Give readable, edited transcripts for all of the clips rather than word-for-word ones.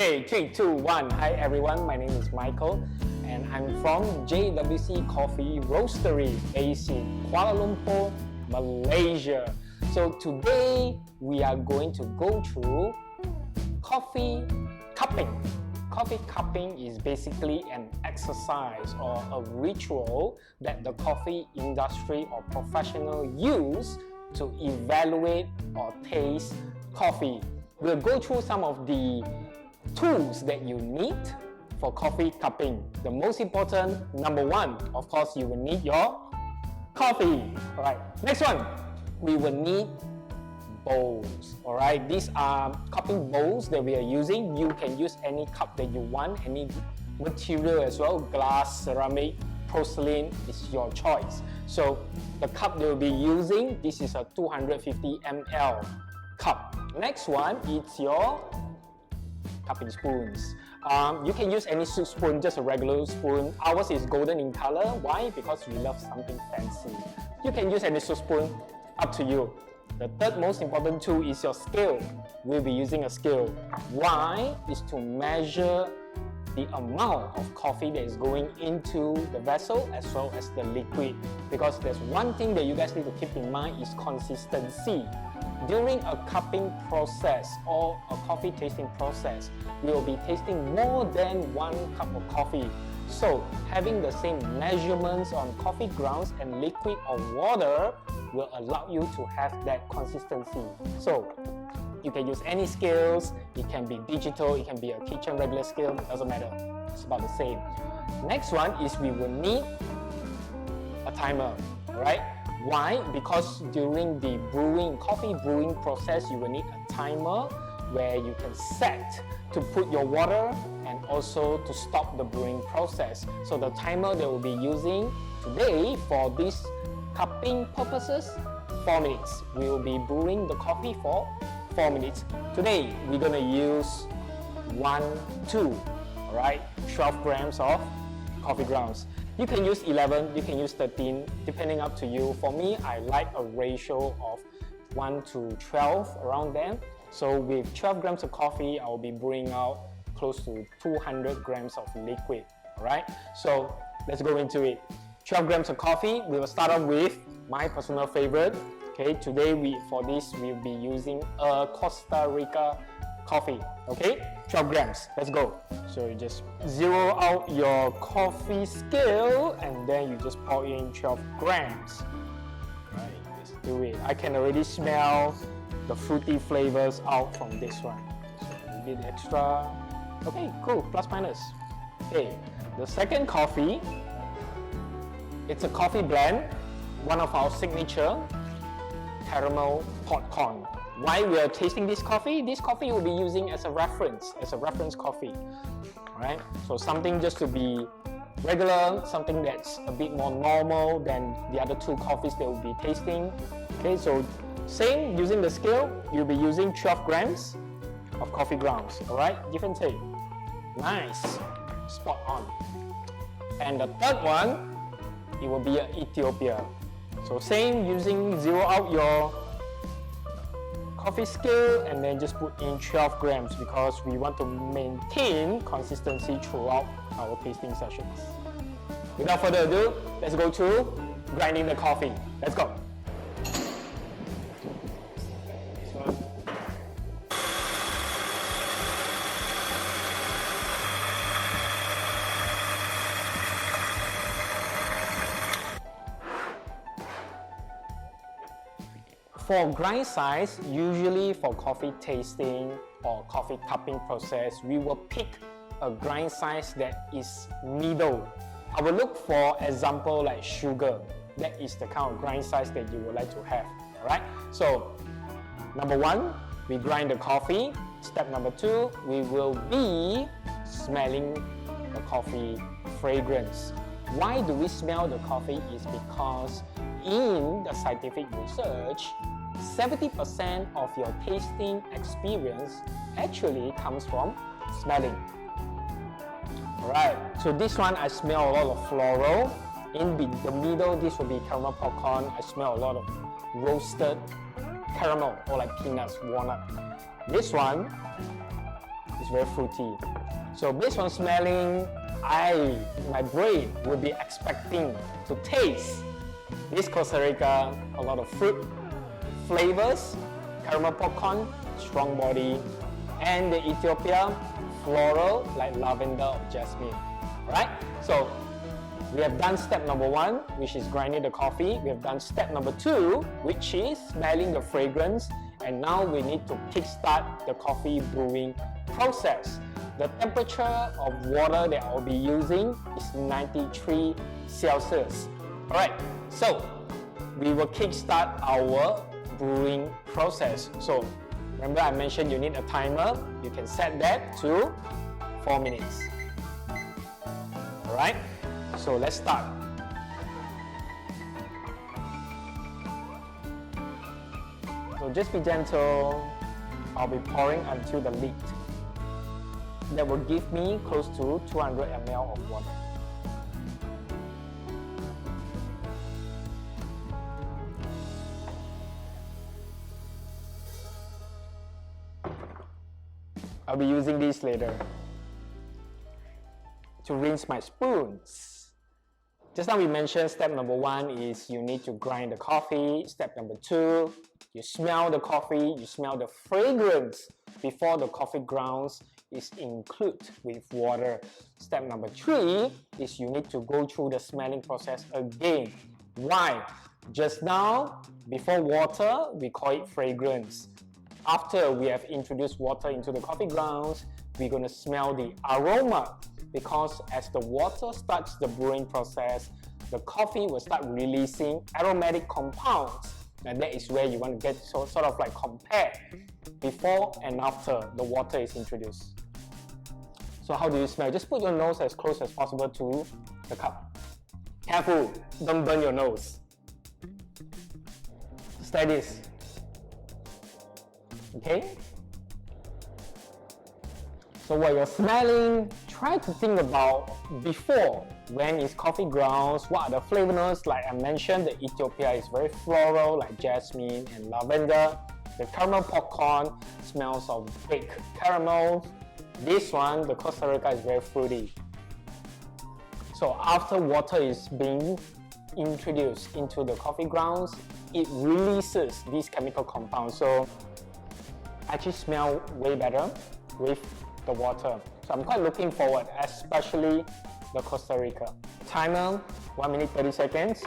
Okay, 3, 2, 1. Hi everyone, my name is Michael and I'm from JWC Coffee Roastery based in Kuala Lumpur, Malaysia. So today we are going to go through coffee cupping. Coffee cupping is basically an exercise or a ritual that the coffee industry or professional use to evaluate or taste coffee. We'll go through some of the tools that you need for coffee cupping. The most important, number one, of course, you will need your coffee. Alright, next one, we will need bowls. Alright, these are cupping bowls that we are using. You can use any cup that you want, any material as well, glass, ceramic, porcelain is your choice. So the cup that we'll be using, this is a 250 ml cup. Next one, it's your cupping spoons. You can use any soup spoon, just a regular spoon. Ours is golden in color. Why? Because we love something fancy. You can use any soup spoon, up to you. The third most important tool is your scale. We'll be using a scale. Why? Is to measure the amount of coffee that is going into the vessel as well as the liquid. Because there's one thing that you guys need to keep in mind is consistency. During a cupping process or a coffee tasting process, we will be tasting more than 1 cup of coffee. So having the same measurements on coffee grounds and liquid or water will allow you to have that consistency. So you can use any scales, it can be digital, it can be a kitchen regular scale, doesn't matter, it's about the same. Next one is we will need a timer, alright? Why? Because during the coffee brewing process, you will need a timer where you can set to put your water and also to stop the brewing process. So the timer that we'll be using today for this cupping purposes, 4 minutes. We will be brewing the coffee for 4 minutes. Today, we're gonna use 2, alright, 12 grams of coffee grounds. You can use 11, you can use 13, depending up to you. For me, I like a ratio of 1 to 12 around there. So with 12 grams of coffee, I'll be brewing out close to 200 grams of liquid, alright? So let's go into it. 12 grams of coffee, we will start off with my personal favorite. Okay, today for this, we'll be using a Costa Rica coffee, okay? 12 grams, let's go. So you just zero out your coffee scale and then you just pour in 12 grams. Right, let's do it. I can already smell the fruity flavors out from this one. So a bit extra. Okay, cool, plus minus. Okay, the second coffee, it's a coffee blend, one of our signature caramel popcorn. Why we are tasting this coffee? This coffee we'll be using as a reference coffee. Alright, so something just to be regular, something that's a bit more normal than the other 2 coffees that we'll be tasting. Okay, so same, using the scale, you'll be using 12 grams of coffee grounds. Alright, give and take. Nice, spot on. And the third one, it will be Ethiopia. So same, using zero out your coffee scale and then just put in 12 grams because we want to maintain consistency throughout our tasting sessions. Without further ado, let's go to grinding the coffee. Let's go. For grind size, usually for coffee tasting or coffee cupping process, we will pick a grind size that is middle. I will look for example like sugar. That is the kind of grind size that you would like to have. Alright? So, number 1, we grind the coffee. Step number 2, we will be smelling the coffee fragrance. Why do we smell the coffee? Is because in the scientific research, 70% of your tasting experience actually comes from smelling. Alright, so this one I smell a lot of floral. In the middle, this will be caramel popcorn. I smell a lot of roasted caramel or like peanuts, walnut. This one It's very fruity. So based on smelling, my brain will be expecting to taste this Costa Rica, a lot of fruit flavors, caramel popcorn, strong body, and the Ethiopia, floral like lavender or jasmine. Alright, so we have done step number 1, which is grinding the coffee. We have done step number 2, which is smelling the fragrance, and now we need to kickstart the coffee brewing process. The temperature of water that I'll be using is 93 Celsius. Alright, so we will kickstart our brewing process. So remember I mentioned you need a timer. You can set that to 4 minutes. Alright, so let's start. So just be gentle. I'll be pouring until the lid. That will give me close to 200 ml of water. I'll be using these later to rinse my spoons. Just now we mentioned step number 1 is you need to grind the coffee. Step number 2, you smell the coffee, you smell the fragrance before the coffee grounds is included with water. Step number 3 is you need to go through the smelling process again. Why? Just now, before water, we call it fragrance. After we have introduced water into the coffee grounds, we're going to smell the aroma, because as the water starts the brewing process, the coffee will start releasing aromatic compounds, and that is where you want to get sort of like compare before and after the water is introduced. So how do you smell? Just put your nose as close as possible to the cup. Careful, don't burn your nose. Just like this. Okay? So while you're smelling, try to think about before. When is coffee grounds? What are the flavor notes? Like I mentioned, the Ethiopia is very floral, like jasmine and lavender. The caramel popcorn smells of baked caramel. This one, the Costa Rica, is very fruity. So after water is being introduced into the coffee grounds, it releases these chemical compounds. So actually smell way better with the water. So I'm quite looking forward, especially the Costa Rica. Timer, 1 minute 30 seconds.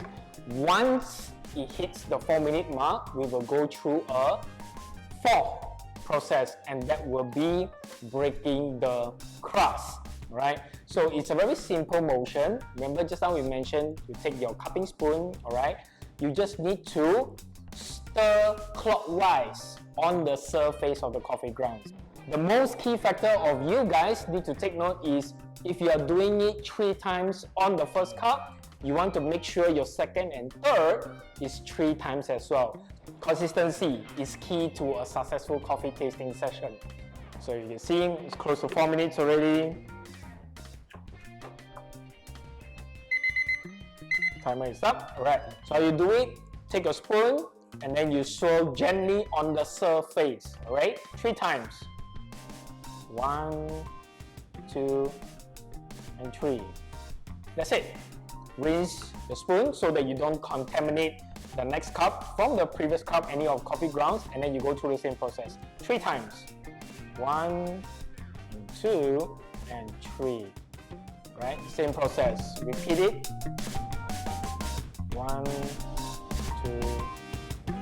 Once it hits the 4-minute mark, we will go through a 4th process, and that will be breaking the crust, right? So it's a very simple motion. Remember just now we mentioned you take your cupping spoon, all right? You just need to stir clockwise on the surface of the coffee grounds. The most key factor of you guys need to take note is if you are doing it 3 times on the first cup, you want to make sure your second and third is 3 times as well. Consistency is key to a successful coffee tasting session. So you can see it's close to 4 minutes already. Timer is up. Alright, so how you do it, take a spoon and then you swirl gently on the surface. Alright, 3 times. 1, 2, and 3. That's it. Rinse the spoon so that you don't contaminate the next cup from the previous cup, any of coffee grounds, and then you go through the same process 3 times. 1, and 2, and 3. Right? Same process. Repeat it. 1, 2, 3.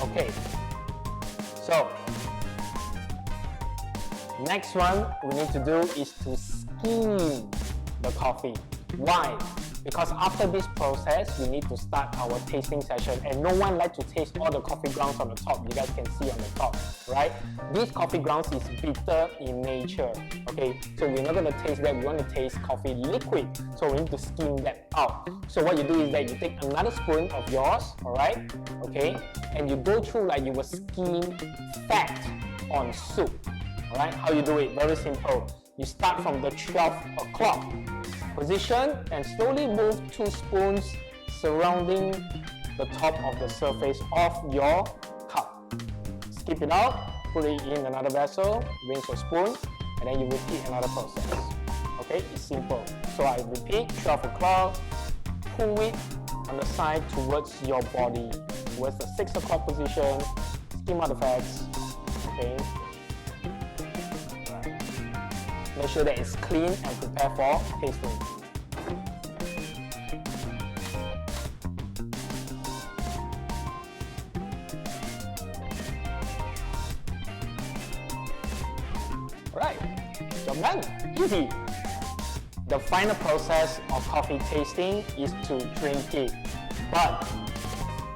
Okay. So next one we need to do is to skim the coffee. Why? Because after this process, we need to start our tasting session, and no one likes to taste all the coffee grounds on the top. You guys can see on the top, right? These coffee grounds is bitter in nature, okay? So we're not going to taste that. We want to taste coffee liquid, so we need to skim that out. So what you do is that you take another spoon of yours, all right? Okay? And you go through like you will skim fat on soup, all right? How you do it? Very simple. You start from the 12 o'clock position and slowly move 2 spoons surrounding the top of the surface of your cup. Skip it out put it in another vessel, rinse your spoon, and then you repeat another process. Okay, it's simple. So I repeat, 12 o'clock, pull it on the side towards your body, towards the 6 o'clock position, skim out the fats. Okay. Right. Make sure that it's clean and prepare for tasting. Alright, job done. Easy. The final process of coffee tasting is to drink it. But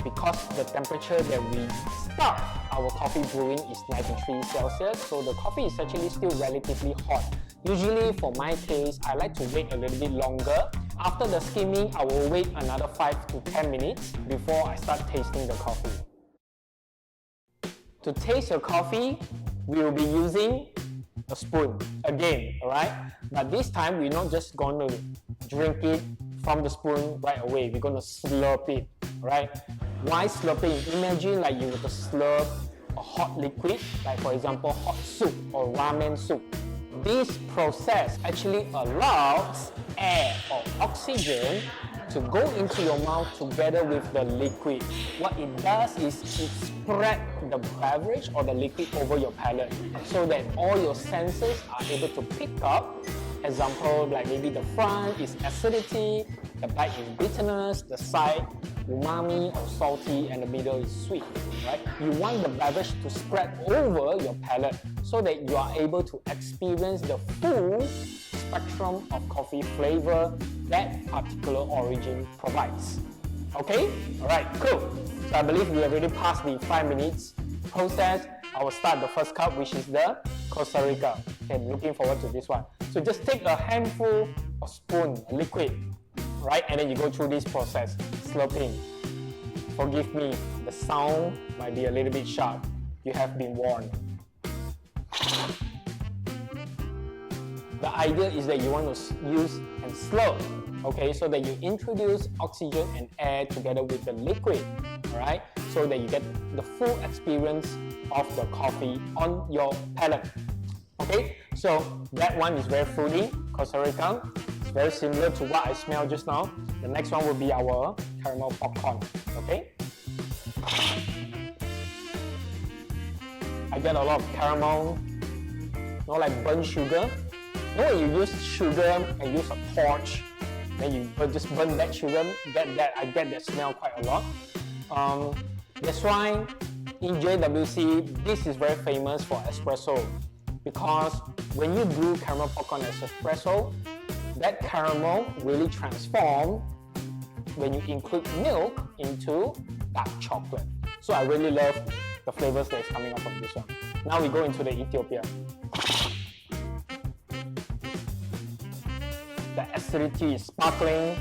because the temperature that we start our coffee brewing is 93 Celsius, so the coffee is actually still relatively hot. Usually for my taste, I like to wait a little bit longer. After the skimming, I will wait another 5 to 10 minutes before I start tasting the coffee. To taste your coffee, we will be using a spoon again, alright? But this time we're not just going to drink it from the spoon right away. We're going to slurp it, right? Why slurping? Imagine like you were to slurp a hot liquid, like for example hot soup or ramen soup. This process actually allows air or oxygen to go into your mouth together with the liquid. What it does is it spreads the beverage or the liquid over your palate so that all your senses are able to pick up. Example, like maybe the front is acidity, the back is bitterness, the side umami or salty, and the middle is sweet, right? You want the beverage to spread over your palate so that you are able to experience the full spectrum of coffee flavor that particular origin provides. Okay? Alright, cool. So I believe we already passed the 5 minutes process. I will start the first cup, which is the Costa Rica. Okay, looking forward to this one. So just take a handful of spoon, liquid, right? And then you go through this process, slurping. Forgive me, the sound might be a little bit sharp. You have been warned. The idea is that you want to use and slurp, okay, so that you introduce oxygen and air together with the liquid, alright, so that you get the full experience of the coffee on your palate. Okay, so that one is very fruity, Costa Rica. It's very similar to what I smelled just now. The next one will be our caramel popcorn, okay? I get a lot of caramel, not like burnt sugar. You know when you use sugar and use a torch, then you just burn that sugar, I get that smell quite a lot. That's why in JWC, this is very famous for espresso, because when you brew caramel popcorn as espresso, that caramel really transforms when you include milk into dark chocolate. So I really love the flavors that is coming up from this one. Now we go into the Ethiopia. The acidity is sparkling.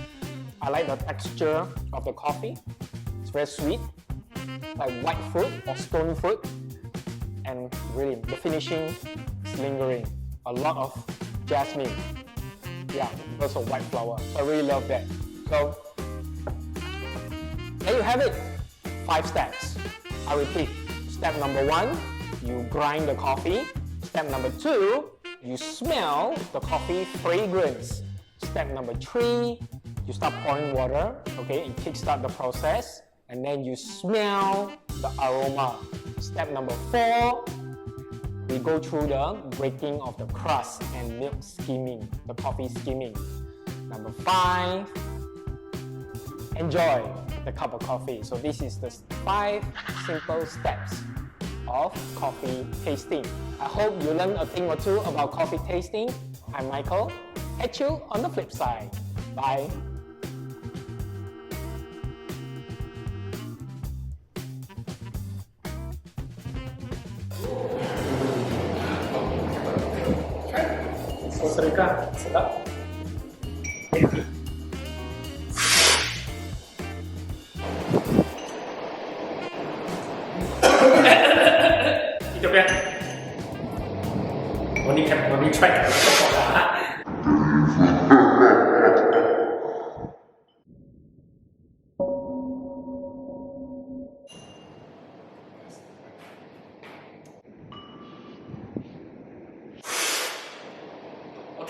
I like the texture of the coffee. It's very sweet, like white fruit or stone fruit. And really, the finishing is lingering. A lot of jasmine. Yeah, because of white flower. So I really love that. So, there you have it. 5 steps. I repeat. Step number 1, you grind the coffee. Step number 2, you smell the coffee fragrance. Step number 3, you start pouring water, okay, and kickstart the process, and then you smell the aroma. Step number 4, we go through the breaking of the crust and milk skimming, the coffee skimming. Number 5, enjoy the cup of coffee. So this is the 5 simple steps of coffee tasting. I hope you learned a thing or two about coffee tasting. I'm Michael. Catch you on the flip side. Bye. Costa Rica, sedap. Ethiopia. Only try.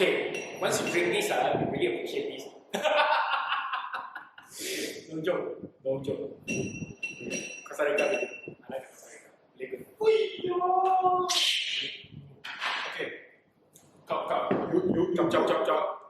Okay, once you drink this, you really appreciate this. No joke, no joke. Costa Rica, I like Costa Rica. Really good. Okay, come, come, you, chop, chop, chop, chop.